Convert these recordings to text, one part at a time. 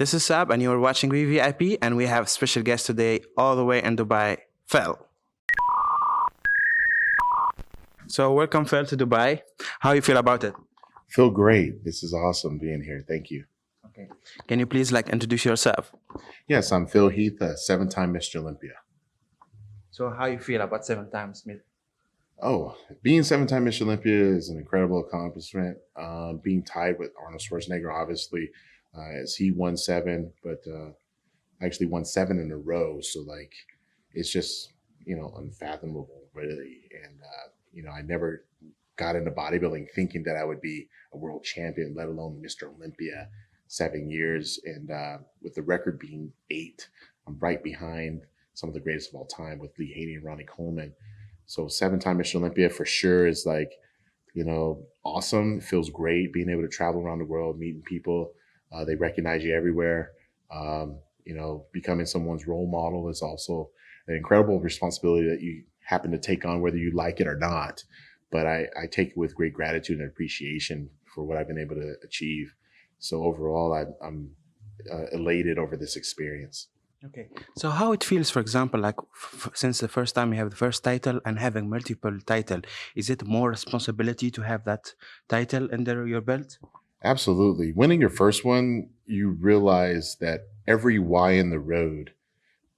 This is Sab, and you're watching VVIP, and we have special guest today, all the way in Dubai, Phil. So, welcome, Phil, to Dubai. How you feel about it? Feel great. This is awesome being here. Thank you. Okay. Can you please introduce yourself? Yes, I'm Phil Heath, a 7-time Mr. Olympia. So, how you feel about 7 times, Smith? Oh, being 7-time Mr. Olympia is an incredible accomplishment. Being tied with Arnold Schwarzenegger, obviously, as he won 7, but I actually won 7 in a row. So it's just, unfathomable, really. And, I never got into bodybuilding thinking that I would be a world champion, let alone Mr. Olympia, 7 years. And with the record being 8, I'm right behind some of the greatest of all time with Lee Haney and Ronnie Coleman. So 7-time Mr. Olympia for sure is awesome. It feels great being able to travel around the world, meeting people. They recognize you everywhere. Becoming someone's role model is also an incredible responsibility that you happen to take on, whether you like it or not. But I take it with great gratitude and appreciation for what I've been able to achieve. So overall, I'm elated over this experience. Okay. So how it feels, for example, since the first time you have the first title and having multiple title, is it more responsibility to have that title under your belt? Absolutely. Winning your first one, you realize that every why in the road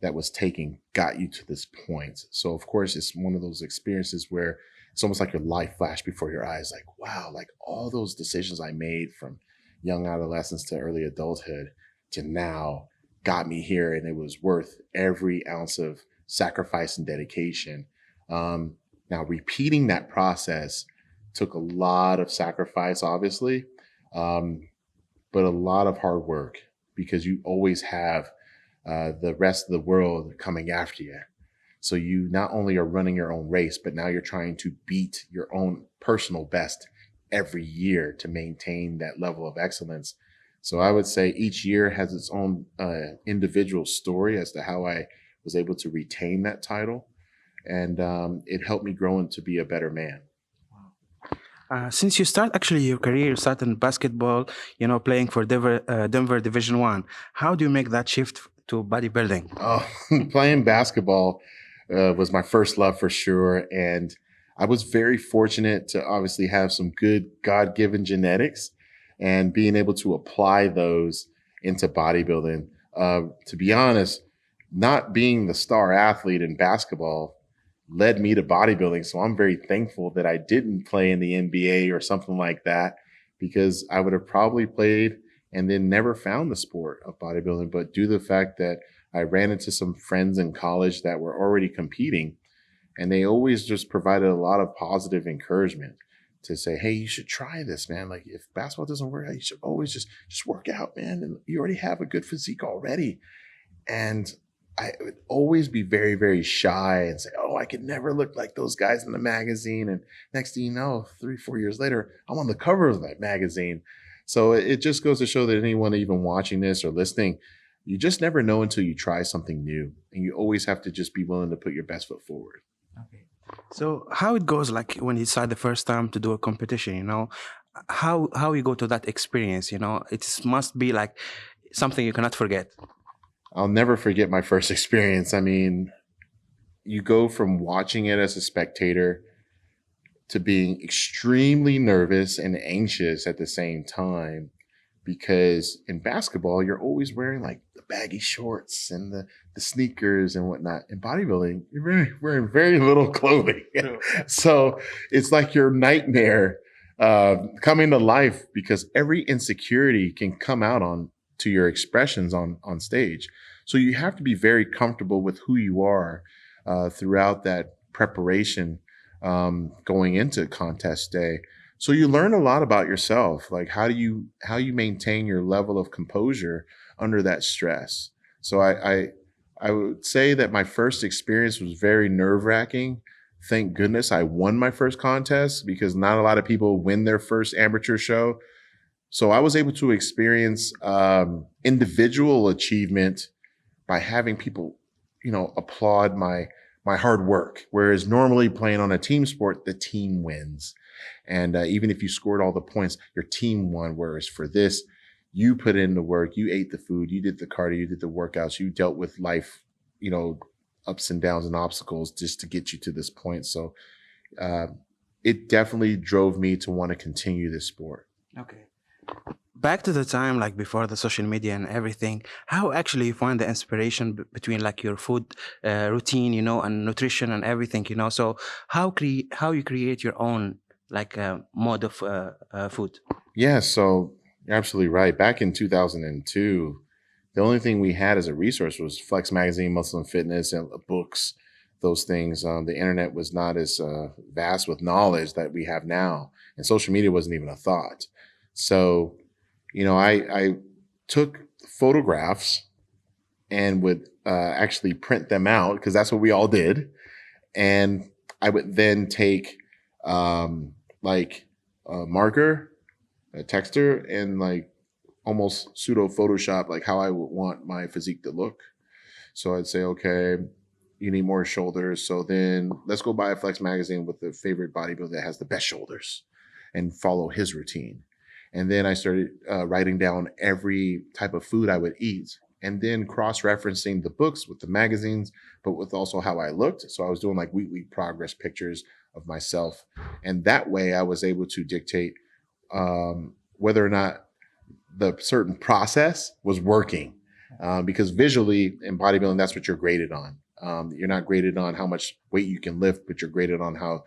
that was taken got you to this point. So of course, it's one of those experiences where it's almost like your life flashed before your eyes. Like, wow, all those decisions I made from young adolescence to early adulthood to now got me here, and it was worth every ounce of sacrifice and dedication. Now, repeating that process took a lot of sacrifice, obviously, but a lot of hard work, because you always have the rest of the world coming after you. So you not only are running your own race, but now you're trying to beat your own personal best every year to maintain that level of excellence. So I would say each year has its own individual story as to how I was able to retain that title. And it helped me grow into be a better man. Since you start actually your career, you start in basketball, playing for Denver Division One. How do you make that shift to bodybuilding? Oh, playing basketball was my first love for sure. And I was very fortunate to obviously have some good God-given genetics and being able to apply those into bodybuilding. To be honest, not being the star athlete in basketball led me to bodybuilding. So I'm very thankful that I didn't play in the NBA or something like that, because I would have probably played and then never found the sport of bodybuilding. But due to the fact that I ran into some friends in college that were already competing, and they always just provided a lot of positive encouragement to say, hey, you should try this, man. Like, if basketball doesn't work out, you should always just work out, man. And you already have a good physique already. And I would always be very, very shy and say, oh, I could never look like those guys in the magazine. And next thing you know, 3-4 years later, I'm on the cover of that magazine. So it just goes to show that anyone even watching this or listening, you just never know until you try something new. And you always have to just be willing to put your best foot forward. Okay. So how it goes, when you decide the first time to do a competition, how you go to that experience, it must be something you cannot forget. I'll never forget my first experience. I mean, you go from watching it as a spectator to being extremely nervous and anxious at the same time, because in basketball, you're always wearing the baggy shorts and the sneakers and whatnot. In bodybuilding, you're wearing very little clothing. So it's like your nightmare coming to life, because every insecurity can come out to your expressions on stage. So you have to be very comfortable with who you are throughout that preparation going into contest day. So you learn a lot about yourself, like how you maintain your level of composure under that stress. So I would say that my first experience was very nerve-wracking. Thank goodness I won my first contest, because not a lot of people win their first amateur show. So I was able to experience individual achievement by having people, applaud my hard work. Whereas normally playing on a team sport, the team wins. And even if you scored all the points, your team won. Whereas for this, You put in the work, you ate the food, you did the cardio, you did the workouts, you dealt with life, ups and downs and obstacles just to get you to this point. So uh, it definitely drove me to want to continue this sport. Okay. Back to the time like before the social media and everything, how actually you find the inspiration between like your food routine, and nutrition and everything, so how you create your own like mode of food. Yeah, so you're absolutely right. Back in 2002, the only thing we had as a resource was Flex Magazine, Muscle and Fitness, and books, those things. The internet was not as vast with knowledge that we have now, and social media wasn't even a thought. So, I took photographs and would actually print them out because that's what we all did. And I would then take like a marker, a texter, and like almost pseudo Photoshop, like how I would want my physique to look. So I'd say, okay, you need more shoulders. So then let's go buy a Flex magazine with the favorite bodybuilder that has the best shoulders and follow his routine. And then I started writing down every type of food I would eat and then cross-referencing the books with the magazines, but with also how I looked. So I was doing like weekly progress pictures of myself. And that way I was able to dictate whether or not the certain process was working. Because visually in bodybuilding, that's what you're graded on. You're not graded on how much weight you can lift, but you're graded on how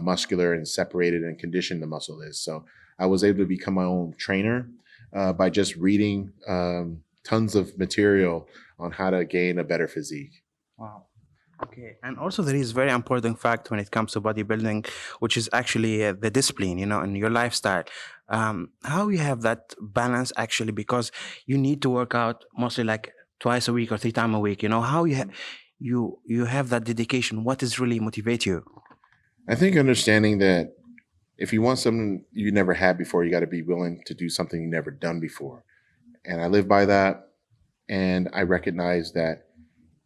muscular and separated and conditioned the muscle is. So I was able to become my own trainer by just reading tons of material on how to gain a better physique. Wow. Okay. And also there is very important fact when it comes to bodybuilding, which is actually the discipline, and your lifestyle. How you have that balance actually, because you need to work out mostly like twice a week or 3 times a week, how you have that dedication. What is really motivate you? I think understanding that if you want something you never had before, you got to be willing to do something you never done before. And I live by that. And I recognize that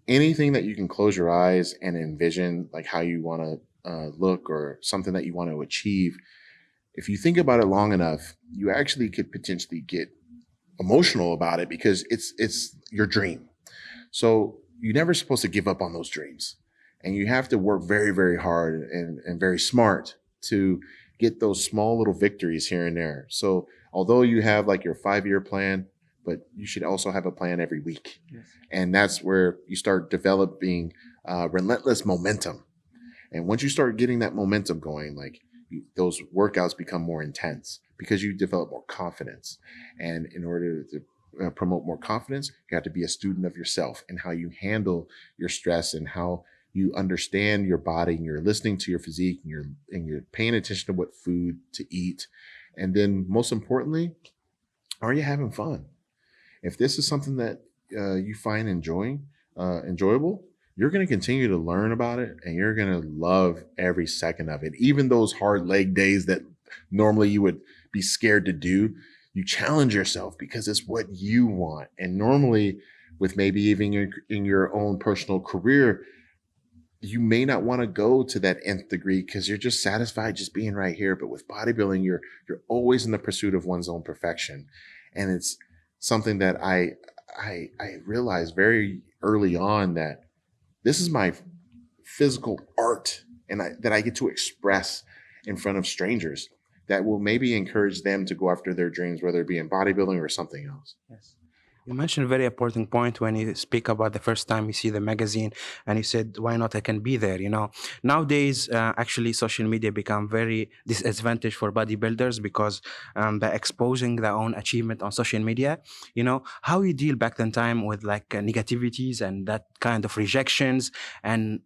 anything that you can close your eyes and envision, like how you want to look or something that you want to achieve, if you think about it long enough, you actually could potentially get emotional about it because it's your dream. So you're never supposed to give up on those dreams. And you have to work very, very hard and very smart to get those small little victories here and there. So although you have like your 5-year plan, but you should also have a plan every week. Yes. And that's where you start developing relentless momentum. And once you start getting that momentum going, like those workouts become more intense because you develop more confidence. And in order to promote more confidence, you have to be a student of yourself and how you handle your stress and how you understand your body and you're listening to your physique and you're paying attention to what food to eat. And then most importantly, are you having fun? If this is something that you find enjoyable, you're going to continue to learn about it and you're going to love every second of it. Even those hard leg days that normally you would be scared to do, you challenge yourself because it's what you want. And normally with maybe even in your own personal career, you may not want to go to that nth degree because you're just satisfied just being right here. But with bodybuilding, you're always in the pursuit of one's own perfection. And it's something that I realized very early on that this is my physical art and that I get to express in front of strangers that will maybe encourage them to go after their dreams, whether it be in bodybuilding or something else. Yes. You mentioned a very important point when you speak about the first time you see the magazine and you said, why not? I can be there, Nowadays, actually, social media become very disadvantage for bodybuilders because by exposing their own achievement on social media, how you deal back then time with like negativities and that kind of rejections and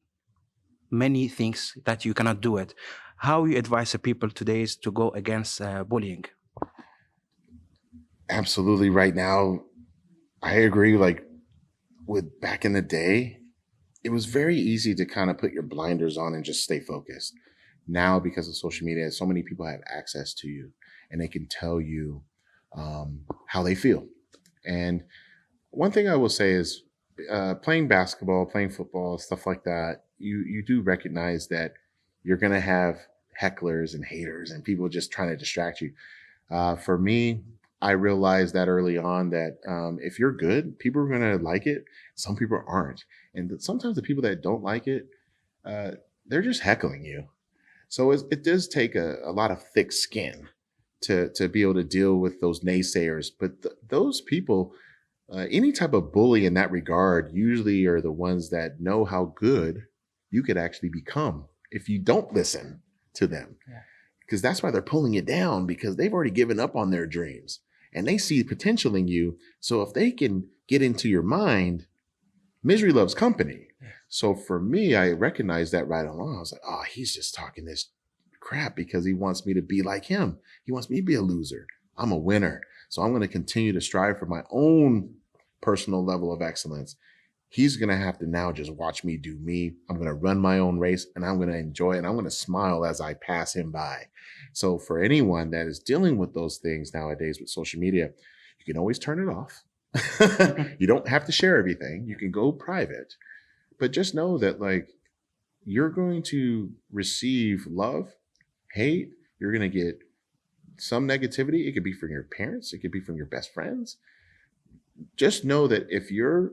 many things that you cannot do it. How you advise the people today to go against bullying? Absolutely. Right now, I agree. Like with back in the day, it was very easy to kind of put your blinders on and just stay focused. Now, because of social media, so many people have access to you and they can tell you how they feel. And one thing I will say is playing basketball, playing football, stuff like that, you do recognize that you're going to have hecklers and haters and people just trying to distract you. For me, I realized that early on that if you're good, people are going to like it. Some people aren't. And sometimes the people that don't like it, uh, they're just heckling you. So it does take a lot of thick skin to be able to deal with those naysayers. But those people, any type of bully in that regard, usually are the ones that know how good you could actually become if you don't listen to them. Yeah. Because that's why they're pulling you down, because they've already given up on their dreams and they see potential in you. So if they can get into your mind, misery loves company. Yeah. So for me, I recognized that right along. I was like, oh, he's just talking this crap because he wants me to be like him. He wants me to be a loser. I'm a winner. So I'm going to continue to strive for my own personal level of excellence. He's going to have to now just watch me do me. I'm going to run my own race and I'm going to enjoy it. And I'm going to smile as I pass him by. So for anyone that is dealing with those things nowadays with social media, you can always turn it off. You don't have to share everything. You can go private, but just know that like you're going to receive love, hate. You're going to get some negativity. It could be from your parents. It could be from your best friends. Just know that if you're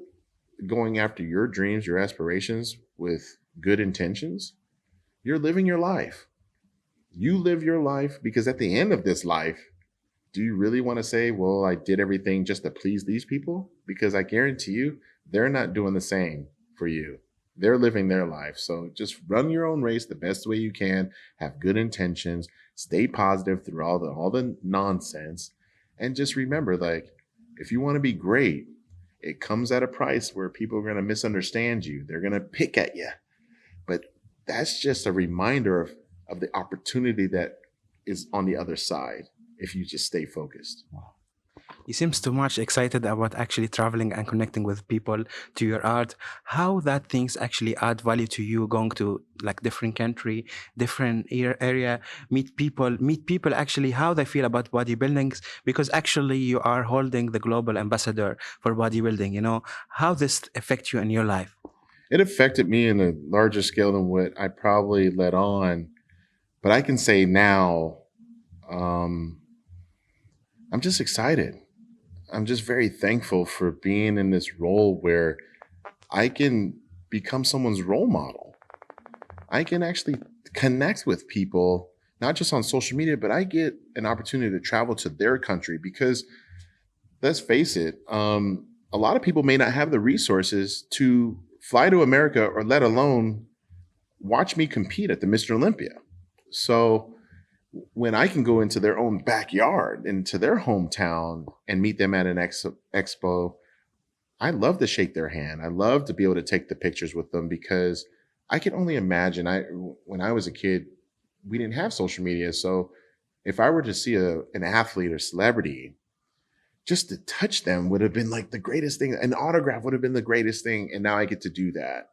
going after your dreams, your aspirations with good intentions, you're living your life. You live your life, because at the end of this life, do you really want to say, well, I did everything just to please these people? Because I guarantee you, they're not doing the same for you. They're living their life. So just run your own race the best way you can, have good intentions, stay positive through all the nonsense. And just remember, like, if you want to be great, it comes at a price where people are going to misunderstand you. They're going to pick at you. But that's just a reminder of the opportunity that is on the other side if you just stay focused. You seems too much excited about actually traveling and connecting with people to your art. How that things actually add value to you, going to like different country, different area, meet people actually how they feel about bodybuilding, because actually you are holding the global ambassador for bodybuilding, how this affect you in your life. It affected me in a larger scale than what I probably let on. But I can say now, I'm just excited. I'm just very thankful for being in this role where I can become someone's role model. I can actually connect with people, not just on social media, but I get an opportunity to travel to their country because, let's face it, a lot of people may not have the resources to fly to America or let alone watch me compete at the Mr. Olympia. So when I can go into their own backyard, into their hometown and meet them at an expo, I love to shake their hand. I love to be able to take the pictures with them because I can only imagine when I was a kid, we didn't have social media. So if I were to see an athlete or celebrity, just to touch them would have been like the greatest thing. An autograph would have been the greatest thing. And now I get to do that.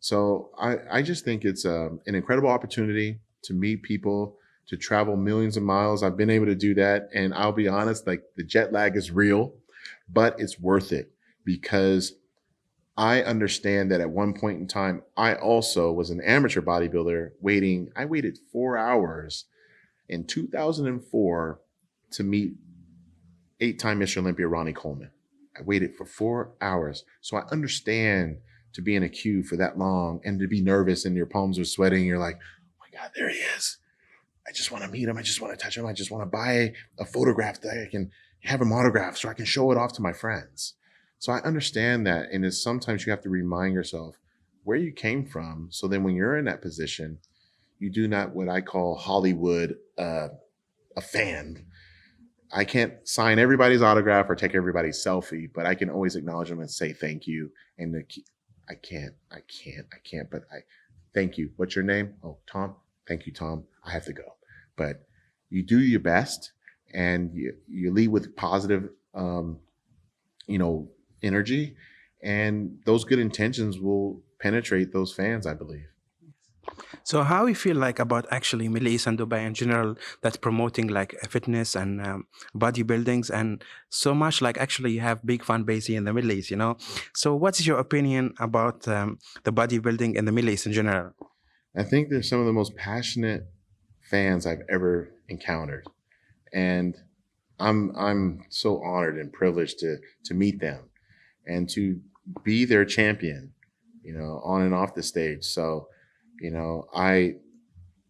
So I just think it's an incredible opportunity to meet people, to travel millions of miles. I've been able to do that. And I'll be honest, like the jet lag is real, but it's worth it because I understand that at one point in time, I also was an amateur bodybuilder I waited 4 hours in 2004 to meet 8-time Mr. Olympia, Ronnie Coleman. I waited for 4 hours. So I understand to be in a queue for that long and to be nervous and your palms are sweating. You're like, oh my God, there he is. I just want to meet him. I just want to touch him. I just want to buy a photograph that I can have him autographed so I can show it off to my friends. So I understand that. And it's sometimes you have to remind yourself where you came from. So then when you're in that position, you do not what I call Hollywood a fan. I can't sign everybody's autograph or take everybody's selfie, but I can always acknowledge them and say thank you. And I can't, but I thank you. What's your name? Oh, Tom. Thank you, Tom. I have to go. But you do your best and you lead with positive, energy, and those good intentions will penetrate those fans, I believe. So how you feel like about actually Middle East and Dubai in general that's promoting like fitness and bodybuildings and so much like actually you have big fan base in the Middle East, So what's your opinion about the bodybuilding in the Middle East in general? I think they're some of the most passionate fans I've ever encountered. And I'm so honored and privileged to meet them and to be their champion, you know, on and off the stage. So, you know, I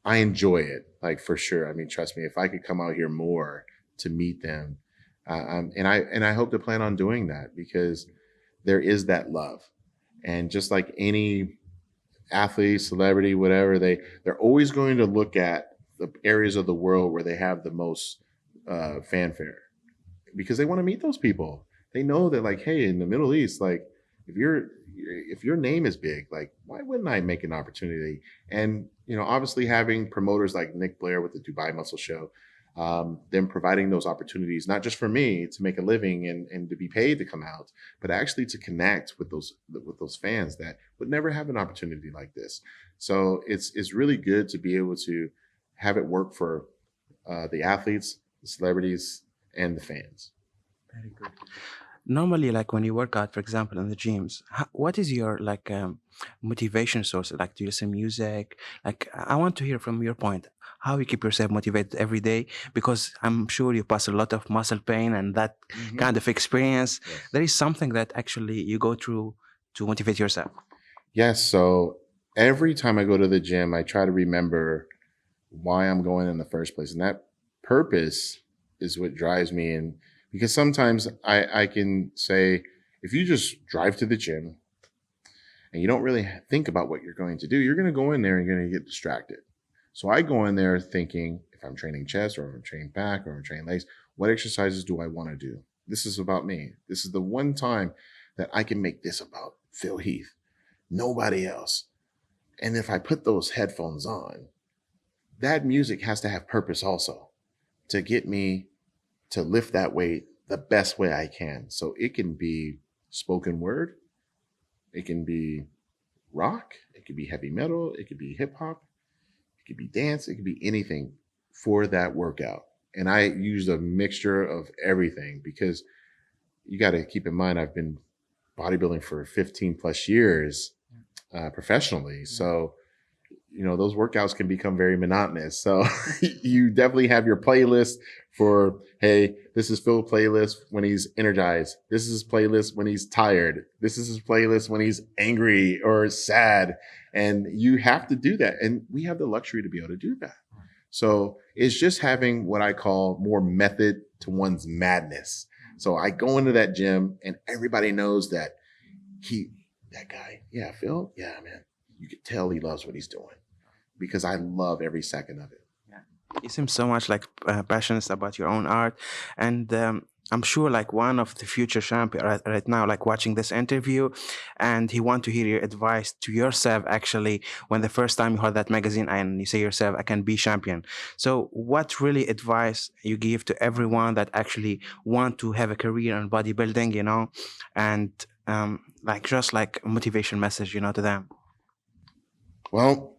enjoy it, like for sure. I mean, trust me, if I could come out here more to meet them, and I hope to plan on doing that because there is that love, and just like any athlete, celebrity, whatever, they're always going to look at the areas of the world where they have the most fanfare because they want to meet those people. They know that, like, hey, in the Middle East, like, if your name is big, like, why wouldn't I make an opportunity? And you know, obviously, having promoters like Nick Blair with the Dubai Muscle Show, them providing those opportunities, not just for me to make a living and to be paid to come out, but actually to connect with those fans that would never have an opportunity like this. So it's really good to be able to have it work for the athletes, the celebrities, and the fans. Very good. Normally, like when you work out, for example, in the gyms, what is your like motivation source? Like, do you listen music? Like, I want to hear from your point how you keep yourself motivated every day, because I'm sure you pass a lot of muscle pain and that kind of experience. Yes. There is something that actually you go through to motivate yourself. Yes. So every time I go to the gym, I try to remember why I'm going in the first place. And that purpose is what drives me. And because sometimes I can say, if you just drive to the gym and you don't really think about what you're going to do, you're going to go in there and you're going to get distracted. So I go in there thinking, if I'm training chest or if I'm training back or if I'm training legs, what exercises do I want to do? This is about me. This is the one time that I can make this about Phil Heath, nobody else. And if I put those headphones on, that music has to have purpose also to get me to lift that weight the best way I can. So it can be spoken word, it can be rock, it could be heavy metal, it could be hip hop, it could be dance, it could be anything for that workout. And I use a mixture of everything because you got to keep in mind, I've been bodybuilding for 15 plus years professionally. So you know, those workouts can become very monotonous. So you definitely have your playlist for, hey, this is Phil's playlist when he's energized. This is his playlist when he's tired. This is his playlist when he's angry or sad. And you have to do that. And we have the luxury to be able to do that. So it's just having what I call more method to one's madness. So I go into that gym and everybody knows that that guy, yeah, Phil, yeah, man, you can tell he loves what he's doing because I love every second of it. Yeah. You seem so much like passionate about your own art, and I'm sure like one of the future champion right now, like watching this interview, and he want to hear your advice to yourself. Actually, when the first time you heard that magazine and you say yourself, "I can be champion." So, what really advice you give to everyone that actually want to have a career in bodybuilding, you know, and like just like a motivation message, you know, to them? Well,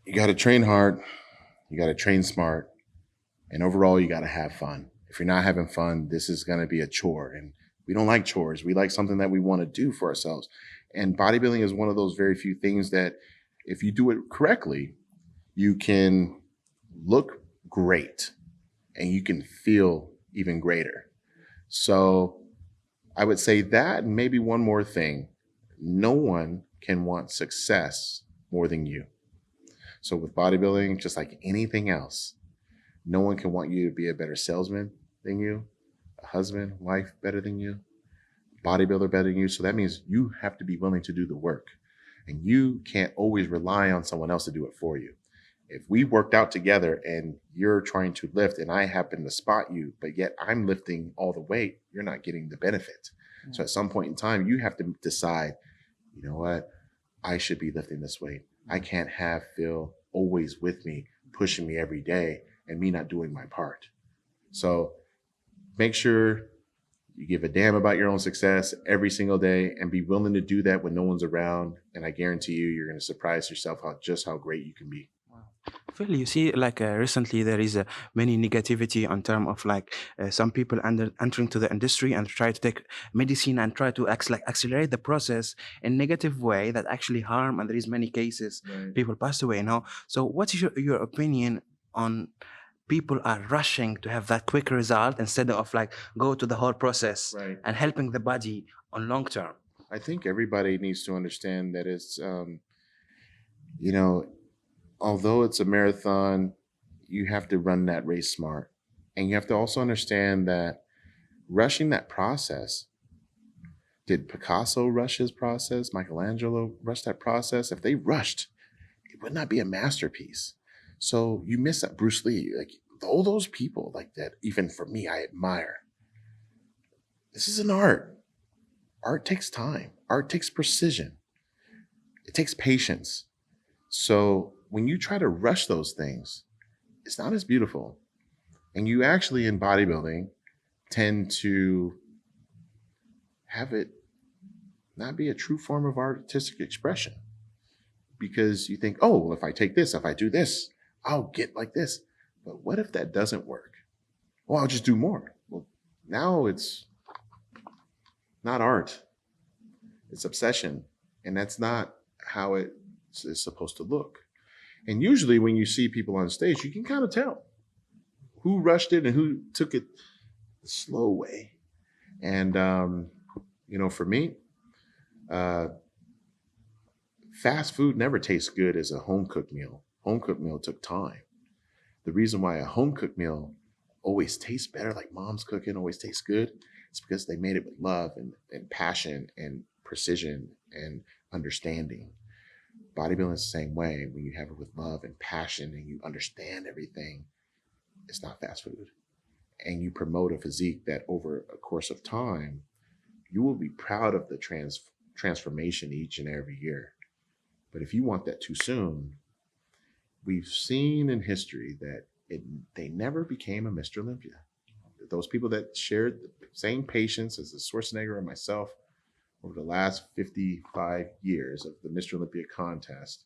you got to train hard, you got to train smart, and overall, you got to have fun. If you're not having fun, this is going to be a chore. And we don't like chores. We like something that we want to do for ourselves. And bodybuilding is one of those very few things that if you do it correctly, you can look great and you can feel even greater. So I would say that, and maybe one more thing. No one can want success more than you. So with bodybuilding, just like anything else, no one can want you to be a better salesman than you, a husband, wife better than you, bodybuilder better than you. So that means you have to be willing to do the work. And you can't always rely on someone else to do it for you. If we worked out together and you're trying to lift and I happen to spot you, but yet I'm lifting all the weight, you're not getting the benefit. Mm-hmm. So at some point in time, you have to decide, you know what, I should be lifting this weight. I can't have Phil always with me, pushing me every day and me not doing my part. So make sure you give a damn about your own success every single day and be willing to do that when no one's around. And I guarantee you're going to surprise yourself just how great you can be. Phil, you see, like recently there is many negativity on term of like some people entering to the industry and try to take medicine and try to accelerate the process in negative way that actually harm, and there is many cases people passed away. You know, so what is your opinion on people are rushing to have that quick result instead of like go to the whole process Right. and helping the body on long term. I think everybody needs to understand that it's, you know, although it's a marathon, you have to run that race smart. And you have to also understand that rushing that process, did Picasso rush his process? Michelangelo rush that process? If they rushed, it would not be a masterpiece. So you miss that. Bruce Lee, like all those people like that, even for me, I admire. This is an art. Art takes time. Art takes precision. It takes patience. So when you try to rush those things, it's not as beautiful. And you actually, in bodybuilding, tend to have it not be a true form of artistic expression. Because you think, oh, well, if I take this, if I do this, I'll get like this. But what if that doesn't work? Well, I'll just do more. Well, now it's not art. It's obsession. And that's not how it is supposed to look. And usually when you see people on stage, you can kind of tell who rushed it and who took it the slow way. And, for me, fast food never tastes good as a home-cooked meal. Home-cooked meal took time. The reason why a home-cooked meal always tastes better, like mom's cooking always tastes good, it's because they made it with love and passion and precision and understanding. Bodybuilding is the same way. When you have it with love and passion and you understand everything, it's not fast food. And you promote a physique that over a course of time, you will be proud of the transformation each and every year. But if you want that too soon, we've seen in history that they never became a Mr. Olympia. Those people that shared the same patience as the Schwarzenegger and myself over the last 55 years of the Mr. Olympia contest,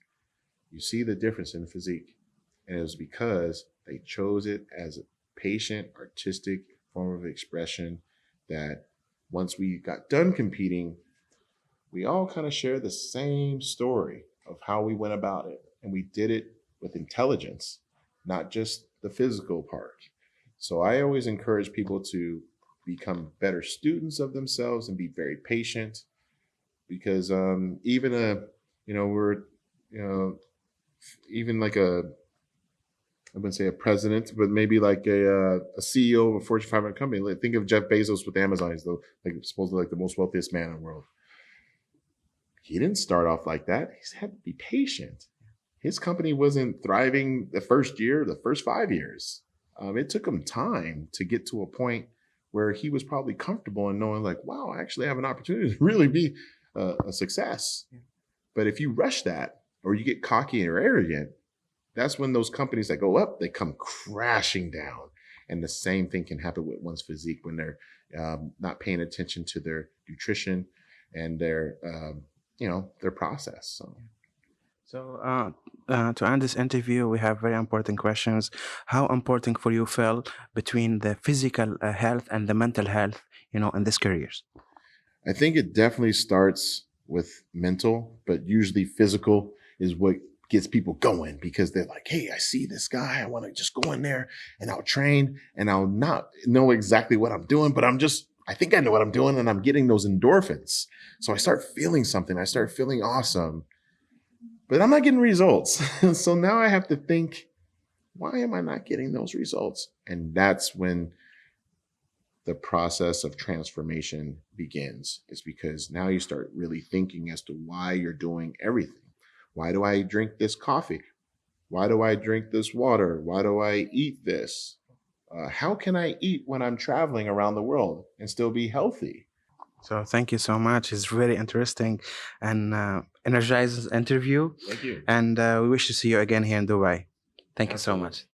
you see the difference in physique. And it was because they chose it as a patient, artistic form of expression that once we got done competing, we all kind of share the same story of how we went about it. And we did it with intelligence, not just the physical part. So I always encourage people to become better students of themselves and be very patient, because even like I wouldn't say a president, but maybe like a CEO of a Fortune 500 company. Like, think of Jeff Bezos with Amazon. He's supposedly like the most wealthiest man in the world. He didn't start off like that. He had to be patient. His company wasn't thriving the first year, the first 5 years. It took him time to get to a point where he was probably comfortable in knowing like, wow, I actually have an opportunity to really be a success. Yeah. But if you rush that or you get cocky or arrogant, that's when those companies that go up, they come crashing down. And the same thing can happen with one's physique when they're not paying attention to their nutrition and their process. So to end this interview, we have very important questions. How important for you, Phil, between the physical health and the mental health, in this careers? I think it definitely starts with mental, but usually physical is what gets people going, because they're like, hey, I see this guy. I want to just go in there and I'll train and I'll not know exactly what I'm doing, but I think I know what I'm doing, and I'm getting those endorphins. So I start feeling something. I start feeling awesome, but I'm not getting results. So now I have to think, why am I not getting those results? And that's when the process of transformation begins. It's because now you start really thinking as to why you're doing everything. Why do I drink this coffee? Why do I drink this water? Why do I eat this? How can I eat when I'm traveling around the world and still be healthy? So thank you so much. It's very interesting and energizing interview. Thank you. And we wish to see you again here in Dubai. Thank you so Absolutely. much.